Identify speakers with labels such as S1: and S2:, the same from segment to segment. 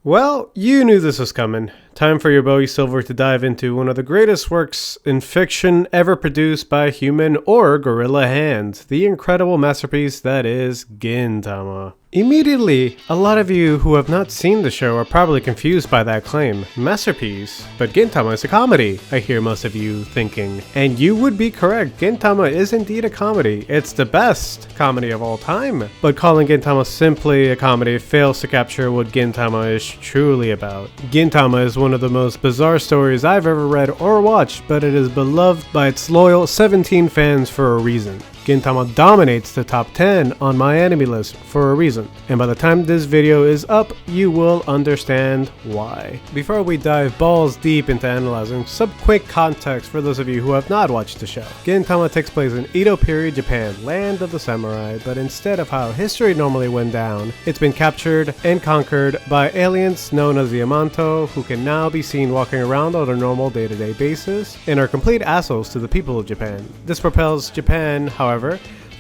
S1: Well, you knew this was coming. Time for your Bowie Silver to dive into one of the greatest works in fiction ever produced by human or gorilla hands, the incredible masterpiece that is Gintama. Immediately, a lot of you who have not seen the show are probably confused by that claim. Masterpiece? But Gintama is a comedy, I hear most of you thinking. And you would be correct, Gintama is indeed a comedy. It's the best comedy of all time. But calling Gintama simply a comedy fails to capture what Gintama is truly about. Gintama is one of the most bizarre stories I've ever read or watched, but it is beloved by its loyal 17 fans for a reason. Gintama dominates the top 10 on my anime list for a reason, and by the time this video is up, you will understand why. Before we dive balls deep into analyzing, some quick context for those of you who have not watched the show. Gintama takes place in Edo period Japan, land of the samurai, but instead of how history normally went down, it's been captured and conquered by aliens known as the Yamato, who can now be seen walking around on a normal day-to-day basis, and are complete assholes to the people of Japan. This propels Japan, however,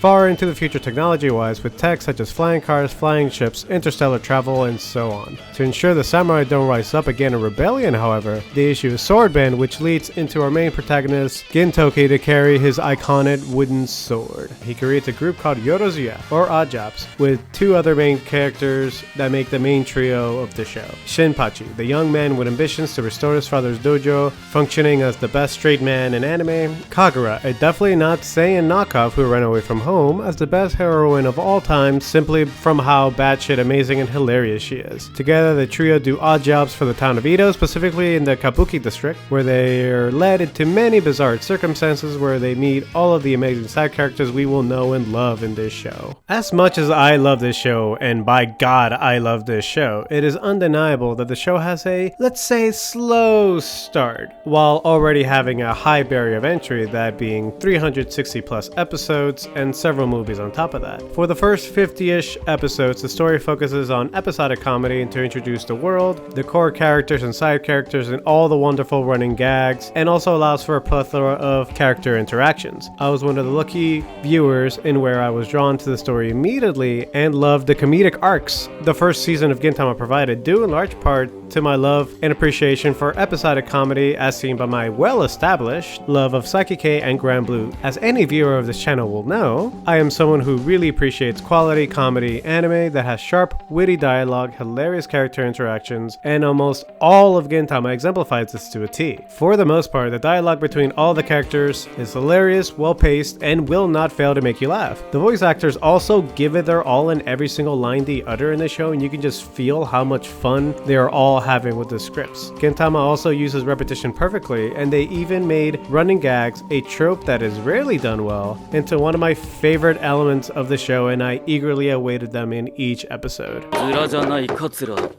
S1: far into the future technology-wise with tech such as flying cars, flying ships, interstellar travel, and so on. To ensure the samurai don't rise up again in rebellion, however, they issue a swordband which leads into our main protagonist, Gintoki, to carry his iconic wooden sword. He creates a group called Yorozuya, or Odd Jobs, with two other main characters that make the main trio of the show. Shinpachi, the young man with ambitions to restore his father's dojo, functioning as the best straight man in anime. Kagura, a definitely not Saiyan knockoff who ran away from home, as the best heroine of all time simply from how batshit amazing and hilarious she is. Together, the trio do odd jobs for the town of Edo, specifically in the Kabuki district, where they are led into many bizarre circumstances where they meet all of the amazing side characters we will know and love in this show. As much as I love this show, and by God I love this show, it is undeniable that the show has a, let's say, slow start, while already having a high barrier of entry, that being 360 plus episodes and several movies on top of that. For the first 50-ish episodes, the story focuses on episodic comedy to introduce the world, the core characters and side characters, and all the wonderful running gags, and also allows for a plethora of character interactions. I was one of the lucky viewers in where I was drawn to the story immediately and loved the comedic arcs the first season of Gintama provided, due in large part to my love and appreciation for episodic comedy as seen by my well-established love of Saiki-K and Grand Blue. As any viewer of this channel will know, I am someone who really appreciates quality comedy anime that has sharp, witty dialogue, hilarious character interactions, and almost all of Gintama exemplifies this to a T. For the most part, the dialogue between all the characters is hilarious, well-paced, and will not fail to make you laugh. The voice actors also give it their all in every single line they utter in the show, and you can just feel how much fun they are all having with the scripts. Gintama also uses repetition perfectly, and they even made running gags, a trope that is rarely done well, into one of my favorite elements of the show, and I eagerly awaited them in each episode.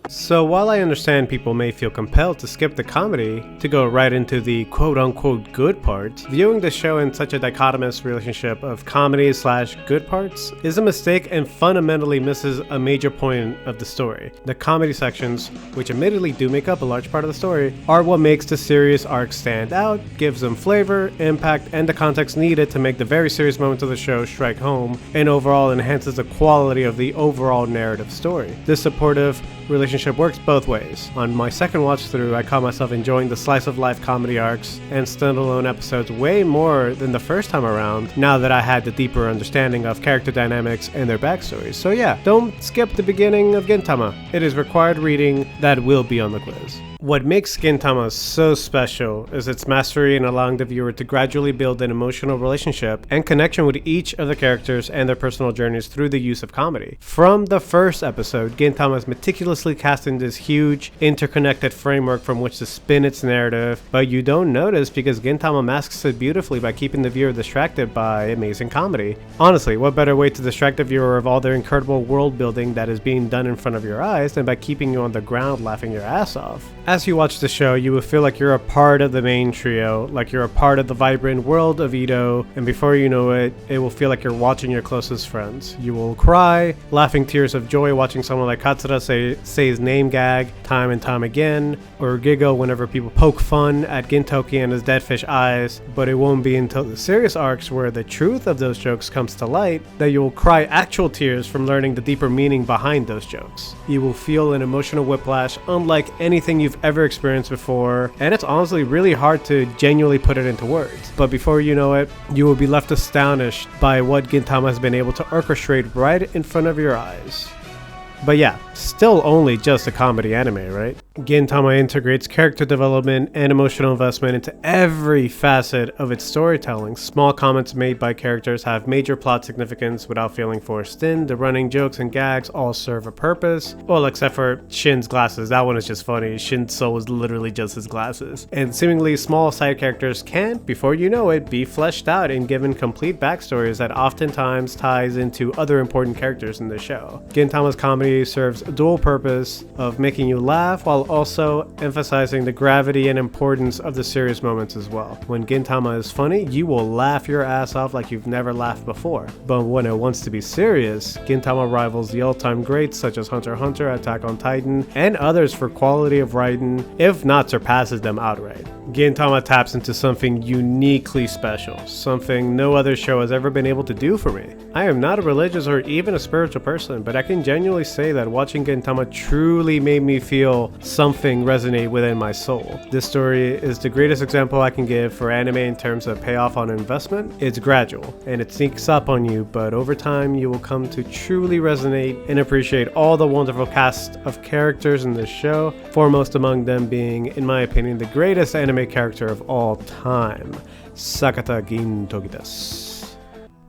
S1: So while I understand people may feel compelled to skip the comedy to go right into the quote-unquote good parts, viewing the show in such a dichotomous relationship of comedy slash good parts is a mistake and fundamentally misses a major point of the story. The comedy sections, which admittedly do make up a large part of the story, are what makes the serious arc stand out, gives them flavor, impact, and the context needed to make the very serious moments of the show strike home, and overall enhances the quality of the overall narrative story. This supportive relationship works both ways. On my second watch through, I caught myself enjoying the slice of life comedy arcs and standalone episodes way more than the first time around, now that I had the deeper understanding of character dynamics and their backstories. So yeah, don't skip the beginning of Gintama. It is required reading that will be on the quiz. What makes Gintama so special is its mastery in allowing the viewer to gradually build an emotional relationship and connection with each of the characters and their personal journeys through the use of comedy. From the first episode, Gintama is meticulously casting this huge, interconnected framework from which to spin its narrative, but you don't notice because Gintama masks it beautifully by keeping the viewer distracted by amazing comedy. Honestly, what better way to distract the viewer of all their incredible world building that is being done in front of your eyes than by keeping you on the ground laughing your ass off. As you watch the show, you will feel like you're a part of the main trio, like you're a part of the vibrant world of Edo, and before you know it, it will feel like you're watching your closest friends. You will cry, laughing tears of joy watching someone like Katsura say say his name gag time and time again, or giggle whenever people poke fun at Gintoki and his dead fish eyes, but it won't be until the serious arcs where the truth of those jokes comes to light that you will cry actual tears from learning the deeper meaning behind those jokes. You will feel an emotional whiplash unlike anything you've ever experienced before, and it's honestly really hard to genuinely put it into words. But before you know it, you will be left astonished by what Gintama has been able to orchestrate right in front of your eyes. But yeah, still only just a comedy anime, right? Gintama integrates character development and emotional investment into every facet of its storytelling. Small comments made by characters have major plot significance without feeling forced in. The running jokes and gags all serve a purpose. Well, except for Shin's glasses. That one is just funny. Shin's soul is literally just his glasses. And seemingly small side characters can, before you know it, be fleshed out and given complete backstories that oftentimes ties into other important characters in the show. Gintama's comedy serves a dual purpose of making you laugh while also emphasizing the gravity and importance of the serious moments as well. When Gintama is funny, you will laugh your ass off like you've never laughed before. But when it wants to be serious, Gintama rivals the all-time greats such as Hunter x Hunter, Attack on Titan, and others for quality of writing, if not surpasses them outright. Gintama taps into something uniquely special, something no other show has ever been able to do for me. I am not a religious or even a spiritual person, but I can genuinely say that watching Gintama truly made me feel something resonate within my soul. This story is the greatest example I can give for anime in terms of payoff on investment. It's gradual, and it sneaks up on you, but over time you will come to truly resonate and appreciate all the wonderful cast of characters in this show, foremost among them being, in my opinion, the greatest anime character of all time, Sakata Gintoki desu.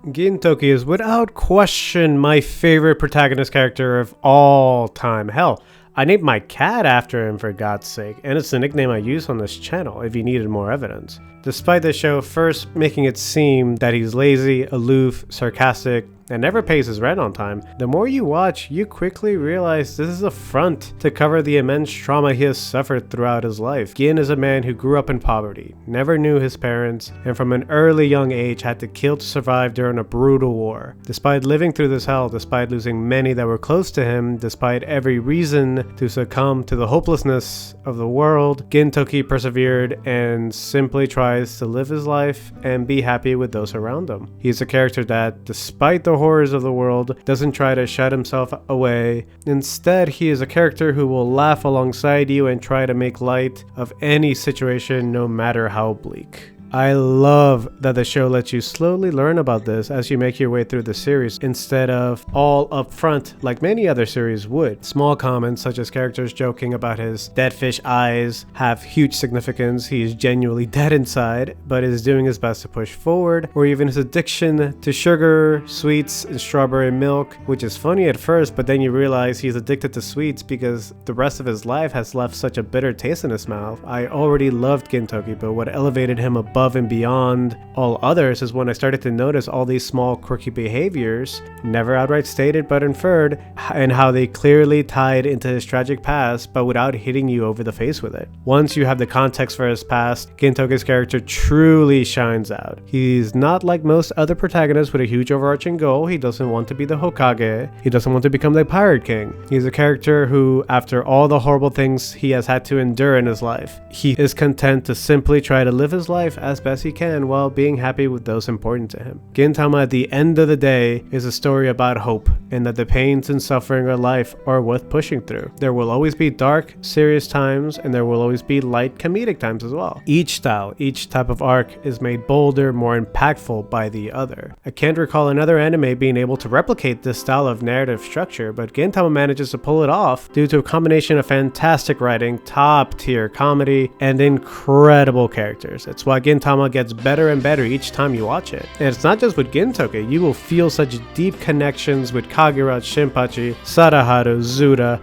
S1: Gintoki is without question my favorite protagonist character of all time. Hell, I named my cat after him for God's sake, and it's the nickname I use on this channel if you needed more evidence. Despite the show first making it seem that he's lazy, aloof, sarcastic, and never pays his rent on time, the more you watch, you quickly realize this is a front to cover the immense trauma he has suffered throughout his life. Gin is a man who grew up in poverty, never knew his parents, and from an early young age had to kill to survive during a brutal war. Despite living through this hell, despite losing many that were close to him, despite every reason to succumb to the hopelessness of the world, Gintoki persevered and simply tries to live his life and be happy with those around him. He's a character that, despite the horrors of the world, doesn't try to shut himself away. Instead, he is a character who will laugh alongside you and try to make light of any situation, no matter how bleak. I love that the show lets you slowly learn about this as you make your way through the series instead of all up front like many other series would. Small comments such as characters joking about his dead fish eyes have huge significance. He is genuinely dead inside but is doing his best to push forward, or even his addiction to sugar, sweets, and strawberry milk, which is funny at first, but then you realize he's addicted to sweets because the rest of his life has left such a bitter taste in his mouth. I already loved Gintoki, but what elevated him above and beyond all others is when I started to notice all these small quirky behaviors, never outright stated but inferred, and how they clearly tied into his tragic past but without hitting you over the face with it. Once you have the context for his past, Gintoki's character truly shines out. He's not like most other protagonists with a huge overarching goal. He doesn't want to be the Hokage. He doesn't want to become the Pirate King. He's a character who, after all the horrible things he has had to endure in his life, he is content to simply try to live his life as best he can while being happy with those important to him. Gintama, at the end of the day, is a story about hope and that the pains and suffering of life are worth pushing through. There will always be dark, serious times, and there will always be light, comedic times as well. Each style, each type of arc is made bolder, more impactful by the other. I can't recall another anime being able to replicate this style of narrative structure, but Gintama manages to pull it off due to a combination of fantastic writing, top-tier comedy, and incredible characters. It's why Gintama gets better and better each time you watch it. And it's not just with Gintoki, you will feel such deep connections with Kagura, Shinpachi, Sadaharu, Zuda,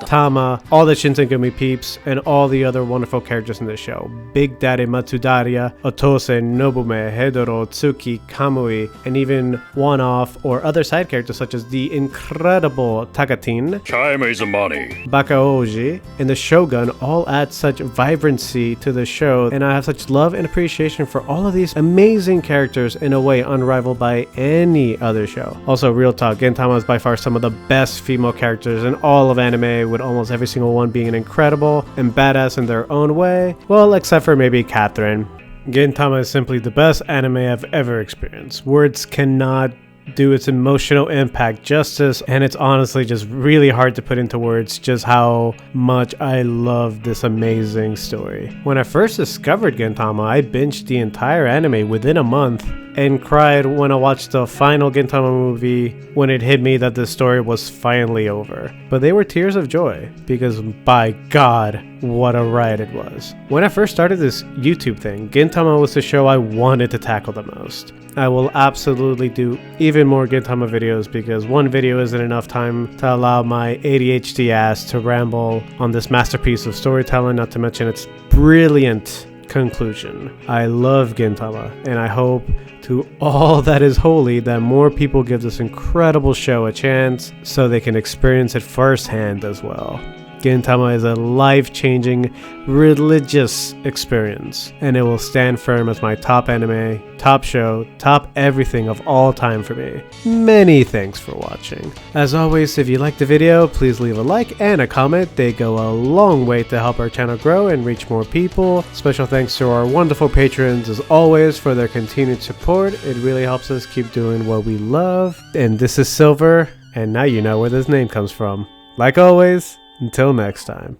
S1: Tama, all the Shinsengumi peeps, and all the other wonderful characters in the show. Big Daddy Matsudaria, Otose, Nobume, Hedoro, Tsuki, Kamui, and even one-off or other side characters such as the incredible Takatin,
S2: Time is money.
S1: Bakaoji, and the Shogun all add such vibrancy to the show, and I have such love and appreciation for all of these amazing characters in a way unrivaled by any other show. Also, real talk, Gintama is by far some of the best female characters in all of anime, with almost every single one being incredible and badass in their own way. Well, except for maybe Catherine. Gintama is simply the best anime I've ever experienced. Words cannot do its emotional impact justice, and it's honestly just really hard to put into words just how much I love this amazing story. When I first discovered Gintama, I binged the entire anime within a month and cried when I watched the final Gintama movie when it hit me that the story was finally over. But they were tears of joy, because by God, what a ride it was. When I first started this YouTube thing, Gintama was the show I wanted to tackle the most. I will absolutely do even more Gintama videos, because one video isn't enough time to allow my ADHD ass to ramble on this masterpiece of storytelling, not to mention its brilliant conclusion. I love Gintama, and I hope to all that is holy that more people give this incredible show a chance so they can experience it firsthand as well. Gintama is a life-changing, religious experience, and it will stand firm as my top anime, top show, top everything of all time for me. Many thanks for watching. As always, if you liked the video, please leave a like and a comment. They go a long way to help our channel grow and reach more people. Special thanks to our wonderful patrons as always for their continued support. It really helps us keep doing what we love. And this is Silver, and now you know where this name comes from. Like always, until next time.